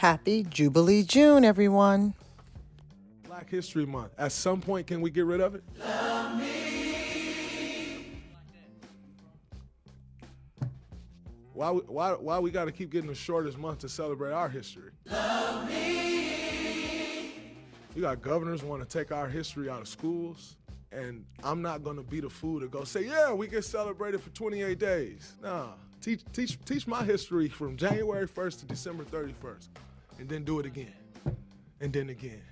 Happy Jubilee June, everyone. Black History Month. At some point, can we get rid of it? Why we got to keep getting the shortest month to celebrate our history? You got governors who want to take our history out of schools, and I'm not going to be the fool to go say, yeah, we can celebrate it for 28 days. Nah, teach my history from January 1st to December 31st, and then do it again, and then again,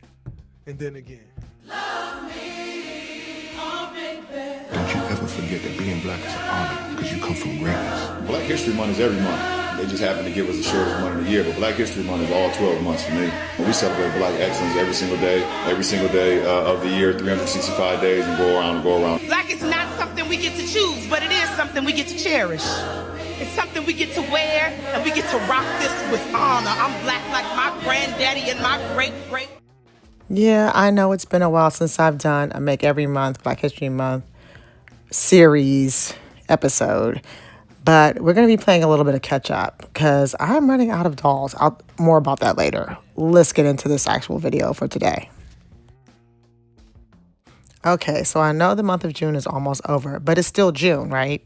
and then again. Don't you ever forget that being black is an honor, because you come from greatness. Black History Month is every month. They just happen to give us the shortest month of the year, but Black History Month is all 12 months for me. We celebrate Black excellence every single day of the year, 365 days, and go around and go around. Black is not something we get to choose, but it is something we get to cherish. It's something we get to wear, and we get to rock this with honor. I'm black like my granddaddy and my great-great. Yeah, I know it's been a while since I've done a Make Every Month, Black History Month series episode. But we're going to be playing a little bit of catch up because I'm running out of dolls. More about that later. Let's get into this actual video for today. Okay, so I know the month of June is almost over, but it's still June, right?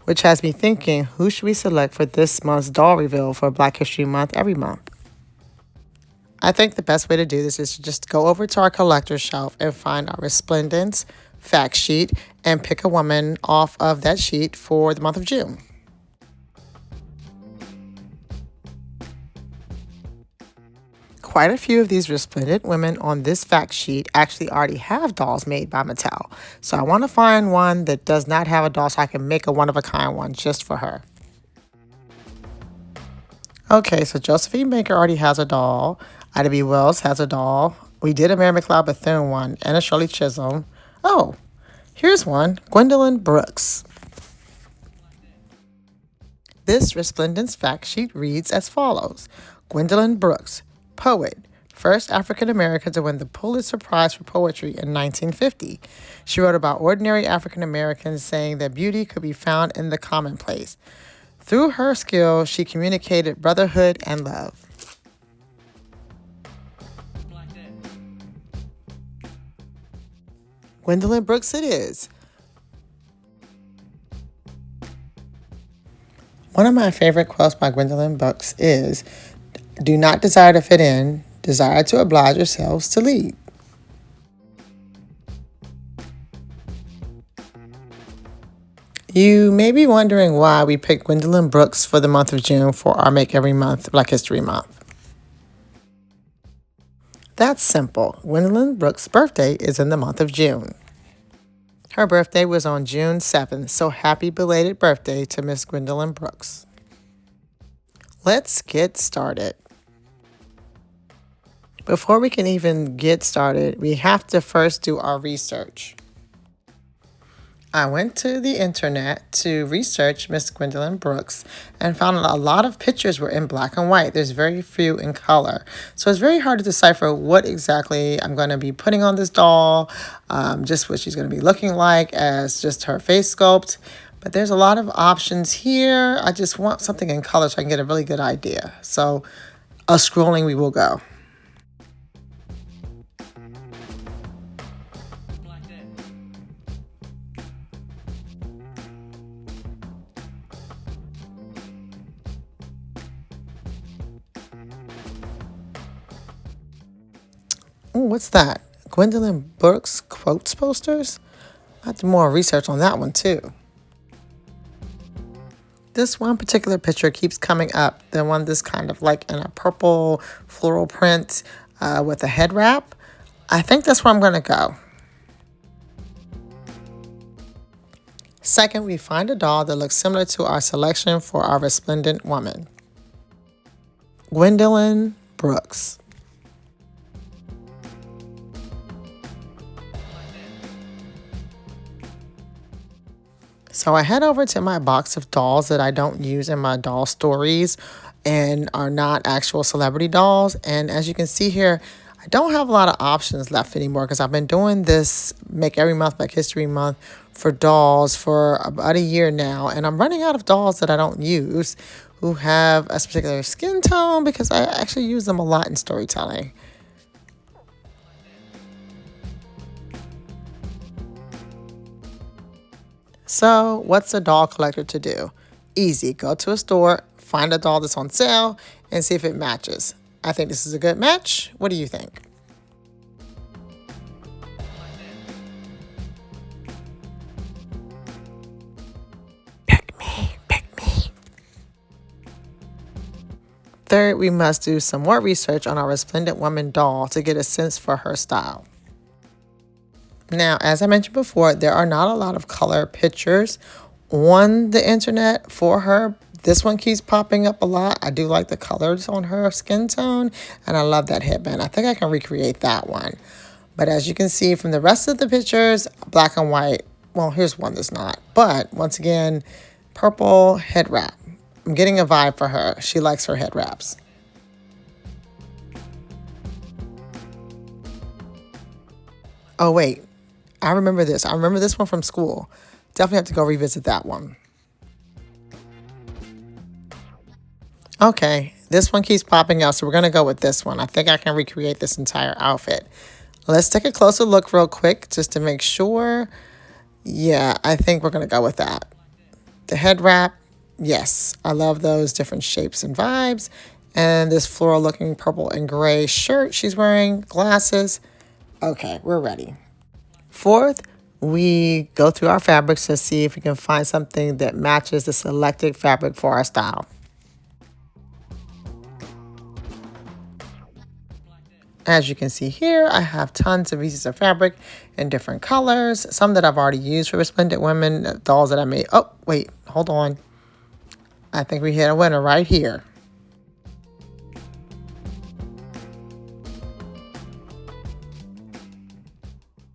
Which has me thinking, who should we select for this month's doll reveal for Black History Month every month? I think the best way to do this is to just go over to our collector's shelf and find our Resplendence fact sheet and pick a woman off of that sheet for the month of June. Quite a few of these resplendent women on this fact sheet actually already have dolls made by Mattel. So I want to find one that does not have a doll so I can make a one-of-a-kind one just for her. Okay, so Josephine Baker already has a doll. Ida B. Wells has a doll. We did a Mary McLeod Bethune one and a Shirley Chisholm. Oh, here's one, Gwendolyn Brooks. This Resplendence fact sheet reads as follows. Gwendolyn Brooks, poet, first African American to win the Pulitzer Prize for Poetry in 1950. She wrote about ordinary African Americans, saying that beauty could be found in the commonplace. Through her skill, she communicated brotherhood and love. Gwendolyn Brooks it is. One of my favorite quotes by Gwendolyn Brooks is, "Do not desire to fit in, desire to oblige yourselves to lead." You may be wondering why we picked Gwendolyn Brooks for the month of June for our Make Every Month Black History Month. That's simple. Gwendolyn Brooks' birthday is in the month of June. Her birthday was on June 7th, so happy belated birthday to Miss Gwendolyn Brooks. Let's get started. Before we can even get started, we have to first do our research. I went to the internet to research Miss Gwendolyn Brooks and found a lot of pictures were in black and white. There's very few in color. So it's very hard to decipher what exactly I'm going to be putting on this doll, just what she's going to be looking like as just her face sculpt. But there's a lot of options here. I just want something in color so I can get a really good idea. So scrolling we will go. Oh, what's that? Gwendolyn Brooks quotes posters? I have to do more research on that one too. This one particular picture keeps coming up. The one that's kind of like in a purple floral print with a head wrap. I think that's where I'm going to go. Second, we find a doll that looks similar to our selection for our resplendent woman. Gwendolyn Brooks. So I head over to my box of dolls that I don't use in my doll stories and are not actual celebrity dolls. And as you can see here, I don't have a lot of options left anymore because I've been doing this Make Every Month Black History Month for dolls for about a year now, and I'm running out of dolls that I don't use who have a particular skin tone because I actually use them a lot in storytelling. So, what's a doll collector to do? Easy. Go to a store, find a doll that's on sale, and see if it matches. I think this is a good match. What do you think? Pick me, pick me. Third, we must do some more research on our Resplendent Woman doll to get a sense for her style. Now, as I mentioned before, there are not a lot of color pictures on the internet for her. This one keeps popping up a lot. I do like the colors on her skin tone, and I love that headband. I think I can recreate that one. But as you can see from the rest of the pictures, black and white. Well, here's one that's not. But once again, purple head wrap. I'm getting a vibe for her. She likes her head wraps. Oh, wait. I remember this. I remember this one from school. Definitely have to go revisit that one. Okay, this one keeps popping up, so we're going to go with this one. I think I can recreate this entire outfit. Let's take a closer look real quick just to make sure. Yeah, I think we're going to go with that. The head wrap, yes. I love those different shapes and vibes. And this floral looking purple and gray shirt she's wearing, glasses. Okay, we're ready. Fourth, we go through our fabrics to see if we can find something that matches the selected fabric for our style. As you can see here, I have tons of pieces of fabric in different colors, some that I've already used for Resplendent Women, dolls that I made. Oh, wait, hold on. I think we hit a winner right here.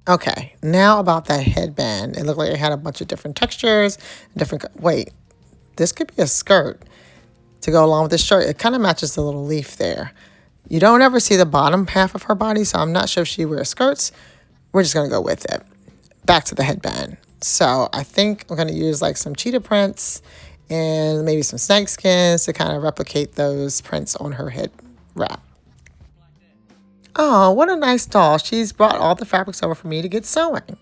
Okay, now about that headband. It looked like it had a bunch of different textures, wait, this could be a skirt to go along with this shirt. It kind of matches the little leaf there. You don't ever see the bottom half of her body, so I'm not sure if she wears skirts. We're just going to go with it. Back to the headband. So I think we're going to use like some cheetah prints and maybe some snake skins to kind of replicate those prints on her head wrap. Oh, what a nice doll. She's brought all the fabrics over for me to get sewing.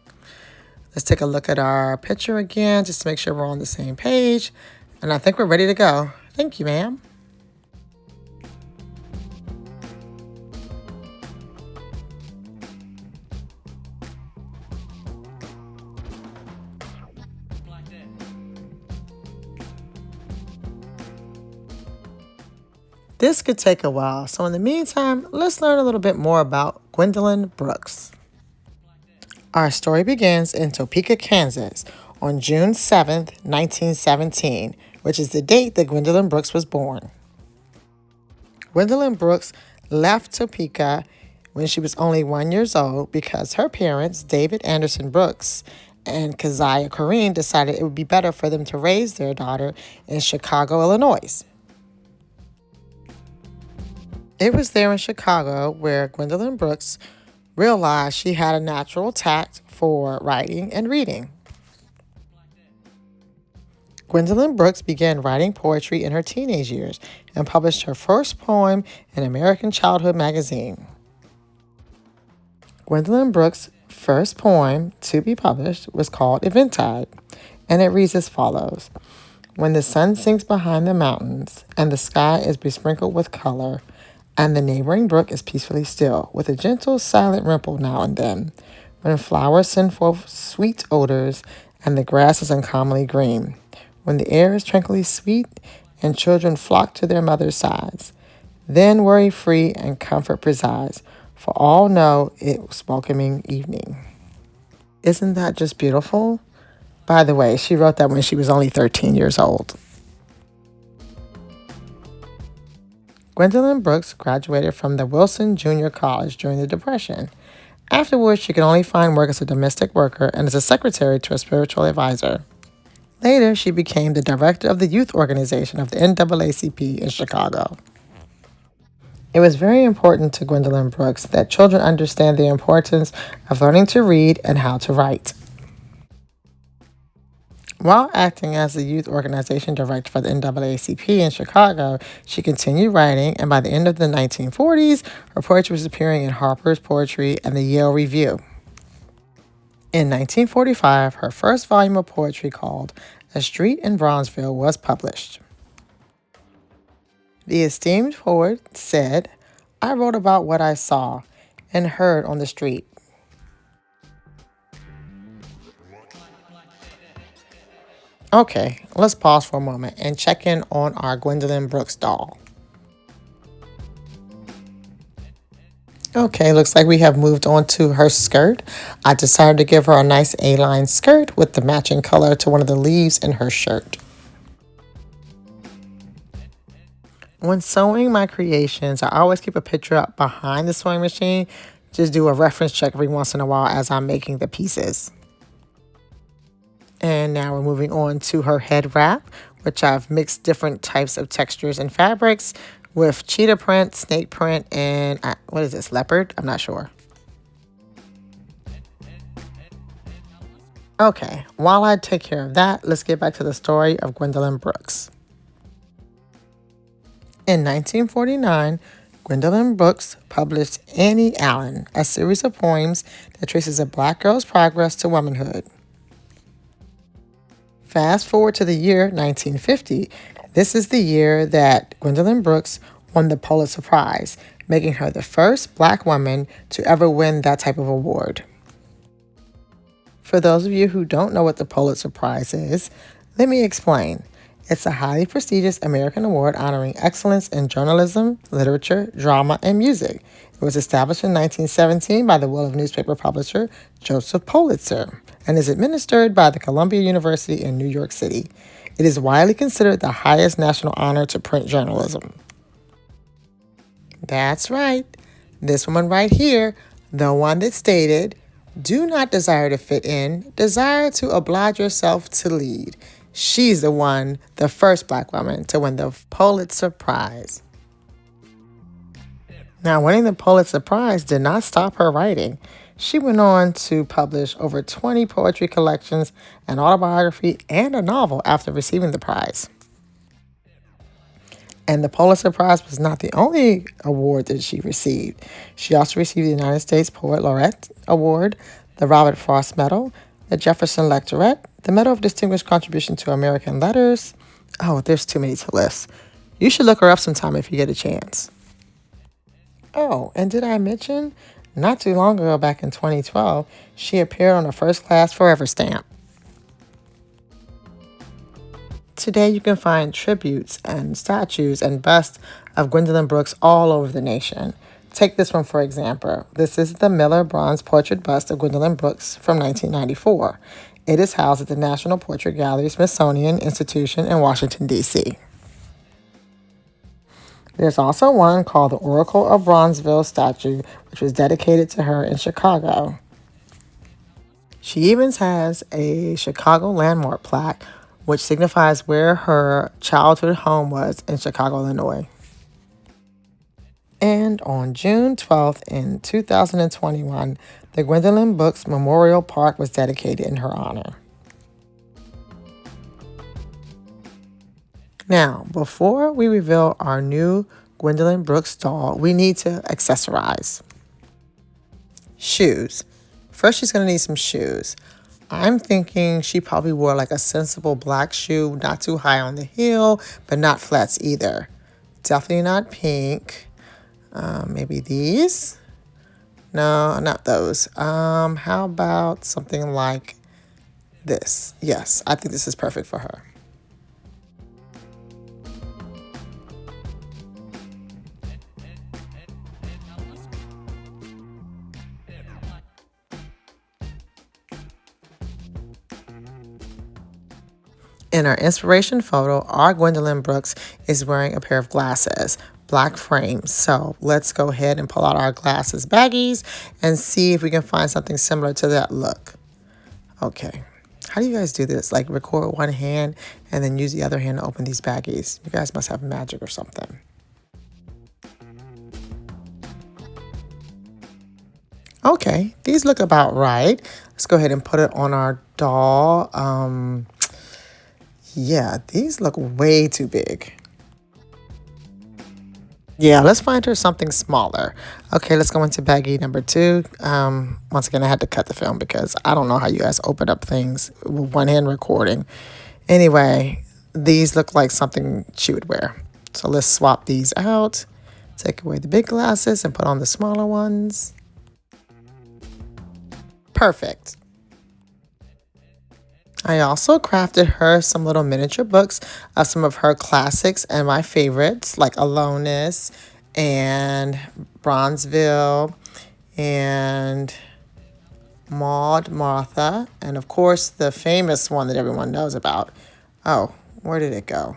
Let's take a look at our picture again just to make sure we're on the same page. And I think we're ready to go. Thank you, ma'am. This could take a while, so in the meantime, let's learn a little bit more about Gwendolyn Brooks. Our story begins in Topeka, Kansas on June 7th, 1917, which is the date that Gwendolyn Brooks was born. Gwendolyn Brooks left Topeka when she was only 1 year old because her parents, David Anderson Brooks and Keziah Corrine, decided it would be better for them to raise their daughter in Chicago, Illinois. It was there in Chicago where Gwendolyn Brooks realized she had a natural tact for writing and reading. Gwendolyn Brooks began writing poetry in her teenage years and published her first poem in American Childhood magazine. Gwendolyn Brooks' first poem to be published was called Eventide, and it reads as follows. When the sun sinks behind the mountains and the sky is besprinkled with color, and the neighboring brook is peacefully still, with a gentle, silent ripple now and then, when flowers send forth sweet odors, and the grass is uncommonly green, when the air is tranquilly sweet, and children flock to their mothers' sides, then worry-free and comfort presides, for all know it was welcoming evening. Isn't that just beautiful? By the way, she wrote that when she was only 13 years old. Gwendolyn Brooks graduated from the Wilson Junior College during the Depression. Afterwards, she could only find work as a domestic worker and as a secretary to a spiritual advisor. Later, she became the director of the youth organization of the NAACP in Chicago. It was very important to Gwendolyn Brooks that children understand the importance of learning to read and how to write. While acting as the youth organization director for the NAACP in Chicago, she continued writing, and by the end of the 1940s, her poetry was appearing in Harper's Poetry and the Yale Review. In 1945, her first volume of poetry called A Street in Bronzeville was published. The esteemed poet said, "I wrote about what I saw and heard on the street." Okay, let's pause for a moment and check in on our Gwendolyn Brooks doll. Okay, looks like we have moved on to her skirt. I decided to give her a nice A-line skirt with the matching color to one of the leaves in her shirt. When sewing my creations, I always keep a picture up behind the sewing machine. Just do a reference check every once in a while as I'm making the pieces. And now we're moving on to her head wrap, which I've mixed different types of textures and fabrics with cheetah print, snake print, and what is this, leopard? I'm not sure. Okay, while I take care of that, let's get back to the story of Gwendolyn Brooks. In 1949, Gwendolyn Brooks published Annie Allen, a series of poems that traces a black girl's progress to womanhood. Fast forward to the year 1950, this is the year that Gwendolyn Brooks won the Pulitzer Prize, making her the first black woman to ever win that type of award. For those of you who don't know what the Pulitzer Prize is, let me explain. It's a highly prestigious American award honoring excellence in journalism, literature, drama, and music. It was established in 1917 by the will of newspaper publisher Joseph Pulitzer and is administered by the Columbia University in New York City. It is widely considered the highest national honor to print journalism. That's right. This woman right here, the one that stated, "Do not desire to fit in, desire to oblige yourself to lead." She's the one, the first black woman to win the Pulitzer Prize. Now, winning the Pulitzer Prize did not stop her writing. She went on to publish over 20 poetry collections, an autobiography, and a novel after receiving the prize. And the Pulitzer Prize was not the only award that she received. She also received the United States Poet Laureate Award, the Robert Frost Medal, the Jefferson Lecturate, the Medal of Distinguished Contribution to American Letters. Oh, there's too many to list. You should look her up sometime if you get a chance. Oh, and did I mention, not too long ago, back in 2012, she appeared on a First Class Forever stamp. Today you can find tributes and statues and busts of Gwendolyn Brooks all over the nation. Take this one for example. This is the Miller Bronze Portrait Bust of Gwendolyn Brooks from 1994. It is housed at the National Portrait Gallery, Smithsonian Institution in Washington, D.C. There's also one called the Oracle of Bronzeville statue, which was dedicated to her in Chicago. She even has a Chicago landmark plaque, which signifies where her childhood home was in Chicago, Illinois. And on June 12th in 2021, the Gwendolyn Brooks Memorial Park was dedicated in her honor. Now, before we reveal our new Gwendolyn Brooks doll, we need to accessorize. Shoes. First, she's going to need some shoes. I'm thinking she probably wore like a sensible black shoe, not too high on the heel, but not flats either. Definitely not pink. Maybe these? No, not those. How about something like this? Yes, I think this is perfect for her. In our inspiration photo, our Gwendolyn Brooks is wearing a pair of glasses, black frames. So let's go ahead and pull out our glasses baggies and see if we can find something similar to that look. Okay, how do you guys do this? Like record one hand and then use the other hand to open these baggies. You guys must have magic or something. Okay, these look about right. Let's go ahead and put it on our doll. Yeah, these look way too big. Yeah, let's find her something smaller. Okay, let's go into baggie number 2. Once again, I had to cut the film because I don't know how you guys open up things with one hand recording. Anyway, these look like something she would wear. So let's swap these out. Take away the big glasses and put on the smaller ones. Perfect. I also crafted her some little miniature books of some of her classics and my favorites like Aloneness and Bronzeville and Maud Martha, and of course the famous one that everyone knows about. Oh, where did it go?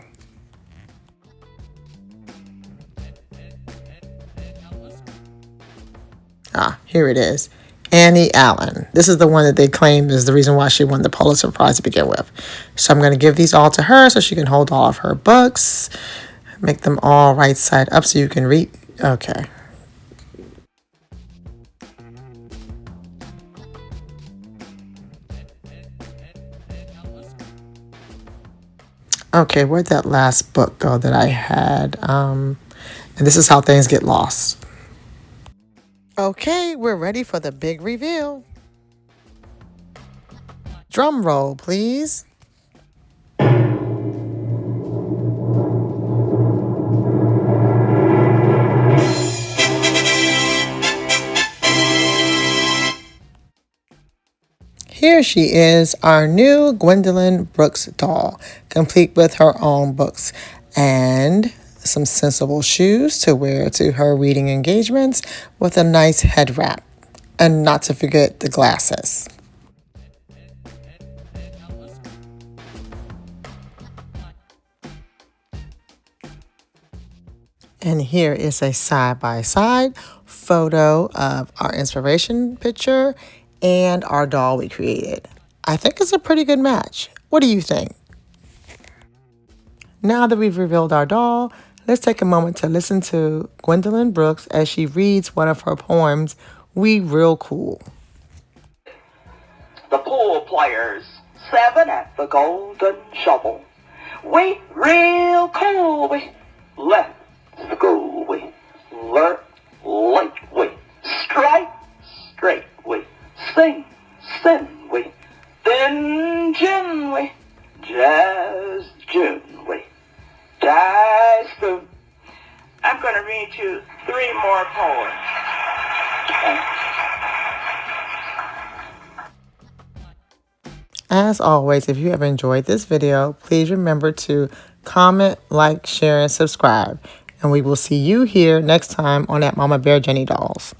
Ah, here it is. Annie Allen. This is the one that they claim is the reason why she won the Pulitzer Prize to begin with. So I'm going to give these all to her so she can hold all of her books. Make them all right side up so you can read. Okay. Okay, where'd that last book go that I had? And this is how things get lost. Okay, we're ready for the big reveal. Drum roll, please. Here she is, our new Gwendolyn Brooks doll, complete with her own books and some sensible shoes to wear to her reading engagements with a nice head wrap. And not to forget the glasses. And here is a side-by-side photo of our inspiration picture and our doll we created. I think it's a pretty good match. What do you think? Now that we've revealed our doll, let's take a moment to listen to Gwendolyn Brooks as she reads one of her poems, We Real Cool. The pool players, 7 at the golden shovel. We real cool, we left school, we learn late, we strike straight, we sing, sin, we thin gin, we jazz June, we die spoon. I'm going to read you 3 more poems. As always, if you have enjoyed this video, please remember to comment, like, share, and subscribe. And we will see you here next time on At Mama Bear Jenny Dolls.